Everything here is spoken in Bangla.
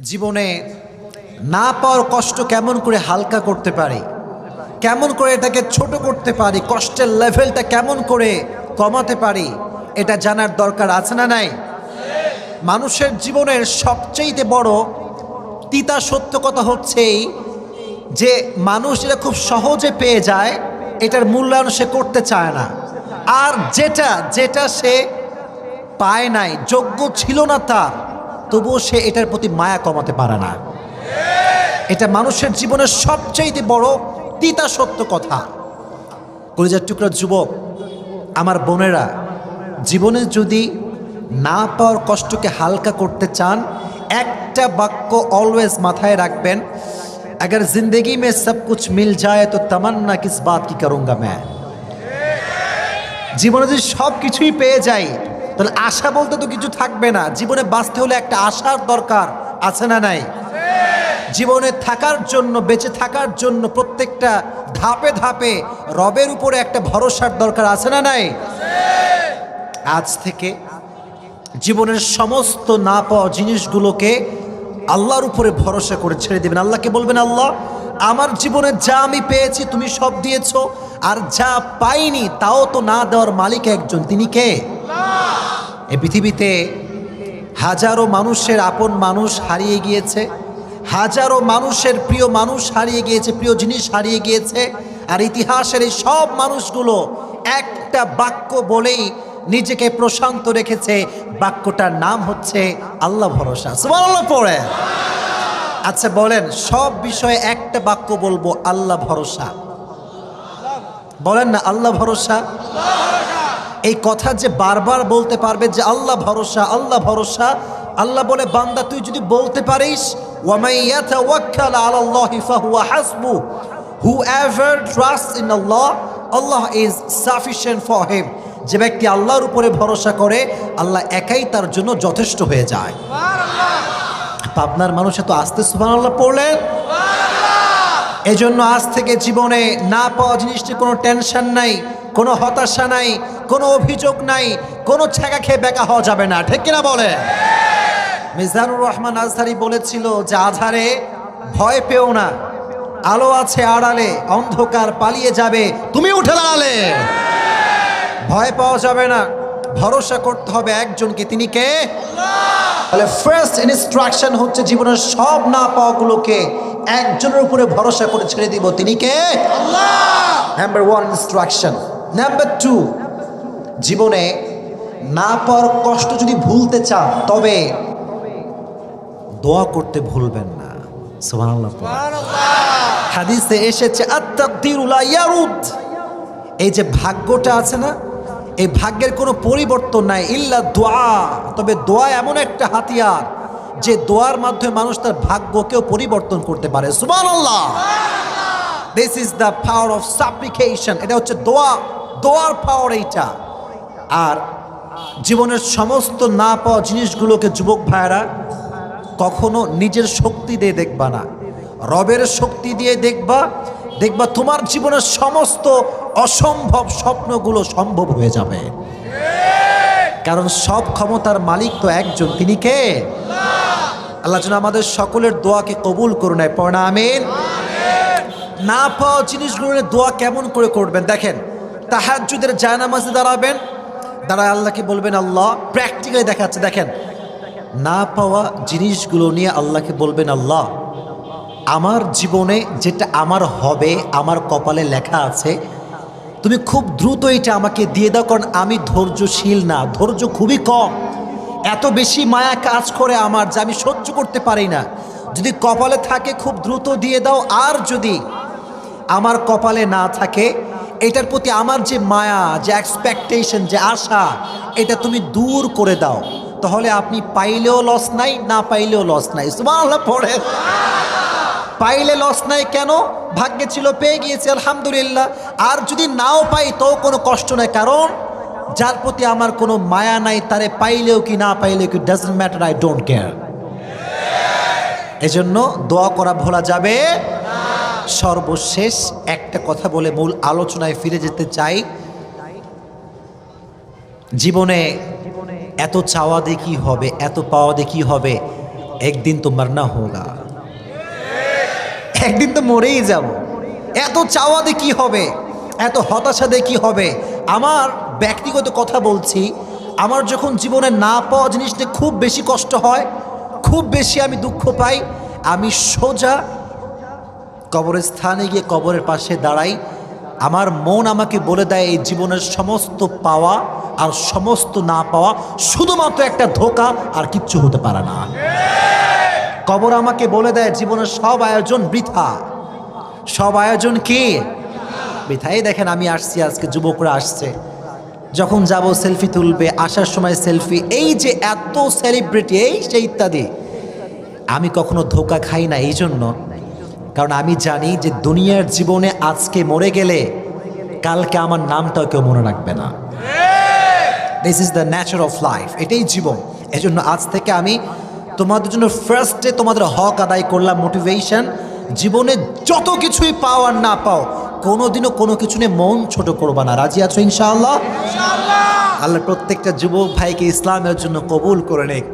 জীবনে না পাওয়ার কষ্ট কেমন করে হালকা করতে পারি, কেমন করে এটাকে ছোট করতে পারি, কষ্টের লেভেলটা কেমন করে কমাতে পারি, এটা জানার দরকার আছে না নাই? মানুষের জীবনের সবচেয়ে বড় তিতা সত্য কথা হচ্ছেই যে মানুষ এটা খুব সহজে পেয়ে যায়, এটার মূল্যায়ন সে করতে চায় না। আর যেটা সে পায় নাই, যোগ্য ছিল না তার, তবুও সে এটার প্রতি মায়া কমাতে পারে না। এটা মানুষের জীবনের সবচেয়ে বড় তিতা সত্য কথা। কলিজার টুকরা যুবক, আমার বোনেরা, জীবনে যদি না পাওয়ার কষ্টকে হালকা করতে চান, একটা বাক্য অলওয়েজ মাথায় রাখবেন, अगर जिंदगी में सब कुछ मिल जाए तो तमन्ना किस बात की करूंगा मैं। জীবনে যদি সব কিছুই পেয়ে যাই তাহলে আশা বলতে তো কিছু থাকবে না। জীবনে বাঁচতে হলে একটা আশার দরকার আছে না নাই? জীবনে থাকার জন্য, বেঁচে থাকার জন্য প্রত্যেকটা ধাপে ধাপে রবের উপরে একটা ভরসার দরকার আছে না নাই? আজ থেকে জীবনের সমস্ত না পাওয়া জিনিসগুলোকে আল্লাহর উপরে ভরসা করে ছেড়ে দেবেন। আল্লাহকে বলবেন, আল্লাহ, আমার জীবনে যা আমি পেয়েছি তুমি সব দিয়েছো, আর যা পাইনি তাও তো না দেওয়ার মালিক একজন, তিনি কে? এই পৃথিবীতে হাজারো মানুষের আপন মানুষ হারিয়ে গিয়েছে, হাজারো মানুষের প্রিয় মানুষ হারিয়ে গিয়েছে, প্রিয় জিনিস হারিয়ে গিয়েছে। আর ইতিহাসের এই সব মানুষগুলো একটা বাক্য বলেই নিজেকে প্রশান্ত রেখেছে, বাক্যটার নাম হচ্ছে আল্লাহ ভরসা। সুবহানাল্লাহ পড়ে। আচ্ছা বলেন, সব বিষয়ে একটা বাক্য বলবো, আল্লাহ ভরসা। বলেন না আল্লাহ ভরসা। এই কথা যে বারবার বলতে পারবে যে আল্লাহ ভরসা, আল্লাহ ভরসা, আল্লাহ বলে, বান্দা তুই যদি বলতে পারিস, ওয়ামাই ইয়াতাওয়াক্কাল আলাল্লাহি ফাহুয়া হাসবু, whoever trusts in Allah, Allah is sufficient for him। যে ব্যক্তি আল্লাহর উপরে ভরসা করে, আল্লাহ একাই তার জন্য যথেষ্ট হয়ে যায়। পাবনার মানুষ এত আস্তে সুবহানাল্লাহ পড়লেন। এজন্য আজ থেকে জীবনে না পাওয়া জিনিসটি কোনো টেনশন নাই, কোনো হতাশা নাই, কোনো অভিযোগ নাই, কোনো ছেঁকা খেয়ে বেকা হওয়া যাবে না। ঠিক কিনা বলে? মিজানুর রহমান আজহারি বলেছিল যে আধারে ভয় পেও না, আলো আছে আড়ালে, অন্ধকার পালিয়ে যাবে তুমি উঠে দাঁড়ালে। ভয় পাওয়া যাবে না, ভরসা করতে হবে একজনকে, তিনি কে? তাহলে ফার্স্ট ইনস্ট্রাকশন হচ্ছে জীবনের সব না পাওয়াগুলোকে একজনের উপরে ভরসা করে ছেড়ে দিব, তিনি কে? আল্লাহ। Number 1 instruction. নাম্বার 2, জীবনে না পাওয়ার কষ্ট যদি ভুলতে চান তবে দোয়া করতে ভুলবেন না। সুবহানাল্লাহ। হাদিসে এসেছে আত-তাকদীরু লা ইয়ারুদ, এই যে ভাগ্যটা আছে না, এই ভাগ্যের কোনো পরিবর্তন নাই, ইল্লা দোয়া। তবে দোয়া এমন একটা হাতিয়ার যে দোয়ার মাধ্যমে মানুষ তার ভাগ্যকেও পরিবর্তন করতে পারে। সুবহানাল্লাহ। This is the power of সাপ্লিকেশন। এটা হচ্ছে দোয়া, দোয়ার পাওয়ার এইটা। আর জীবনের সমস্ত না পাওয়া জিনিসগুলোকে যুবক ভাইয়েরা কখনো নিজের শক্তি দিয়ে দেখবা না, রবের শক্তি দিয়ে দেখবা। দেখবা তোমার জীবনের সমস্ত অসম্ভব স্বপ্নগুলো সম্ভব হয়ে যাবে। কারণ সব ক্ষমতার মালিক তো একজন, তিনি কে? আল্লাহ যেন আমাদের সকলের দোয়াকে কবুল করুন। পড়ে না আমিন। না পাওয়া জিনিসগুলো দোয়া কেমন করে করবেন দেখেন। তাহাজ্জুদের জায়নামাজে দাঁড়াবেন, দাঁড়ায় আল্লাহকে বলবেন, আল্লাহ, প্র্যাকটিক্যালি দেখাচ্ছে দেখেন, না পাওয়া জিনিসগুলো নিয়ে আল্লাহকে বলবেন, আল্লাহ, আমার জীবনে যেটা আমার হবে, আমার কপালে লেখা আছে, তুমি খুব দ্রুত এটা আমাকে দিয়ে দাও। কারণ আমি ধৈর্যশীল না, ধৈর্য খুবই কম, এত বেশি মায়া কাজ করে আমার যে আমি সহ্য করতে পারি না। যদি কপালে থাকে খুব দ্রুত দিয়ে দাও, আর যদি আমার কপালে না থাকে, এটার প্রতি আমার যে মায়া, যে এক্সপেকটেশন, যে আশা, এটা তুমি দূর করে দাও। তাহলে আপনি পাইলেও লস নাই, না পাইলেও লস নাই। সুবহানাল্লাহ পড়ে। পাইলে লস নাই কেন? ভাগ্যে ছিল, পেয়ে গিয়েছি, আলহামদুলিল্লাহ। আর যদি নাও পাই তো কোনো কষ্ট নাই, কারণ যার প্রতি আমার কোনো মায়া নাই, তারে পাইলেও কি না পাইলেও কি, doesn't matter, I don't care. এজন্য দোয়া করা ভোলা যাবে। সর্বশেষ একটা কথা বলে মূল আলোচনায় ফিরে যেতে চাই। জীবনে এত চাওয়া দিয়ে কি হবে, এত পাওয়া দিয়ে কি হবে? একদিন তো মরনা হোগা, একদিন তো মরেই যাব। এত চাওয়া দিয়ে কি হবে, এত হতাশা দিয়ে কি হবে? আমার ব্যক্তিগত কথা বলছি, আমার যখন জীবনে না পাওয়া জিনিসটা খুব বেশি কষ্ট হয়, খুব বেশি আমি দুঃখ পাই, আমি সোজা কবরের স্থানে গিয়ে কবরের পাশে দাঁড়াই। আমার মন আমাকে বলে দেয় এই জীবনের সমস্ত পাওয়া আর সমস্ত না পাওয়া শুধুমাত্র একটা ধোঁকা, আর কিচ্ছু হতে পারে না। কবর আমাকে বলে দেয় জীবনের সব আয়োজন বৃথা, সব আয়োজন কি বৃথা। এই দেখেন আমি আসছি, আজকে যুবকরা আসছে, যখন যাব সেলফি তুলবে, আসার সময় সেলফি, এই যে এত সেলিব্রিটি, এই সেই ইত্যাদি। আমি কখনো ধোঁকা খাই না এই জন্য, কারণ আমি জানি যে দুনিয়ার জীবনে আজকে মরে গেলে কালকে আমার নামটাও কেউ মনে রাখবে না। This is the Nature of life, এটাই জীবন। এজন্য আজ থেকে আমি তোমাদের জন্য ফার্স্টে তোমাদের হক আদায় করলাম, মোটিভেশন। জীবনে যত কিছুই পাও আর না পাও, কোনোদিনও কোনো কিছু নিয়ে মন ছোট করবা না। রাজি আছো ইনশাআল্লাহ? আল্লাহ প্রত্যেকটা যুবক ভাইকে ইসলামের জন্য কবুল করে নেক।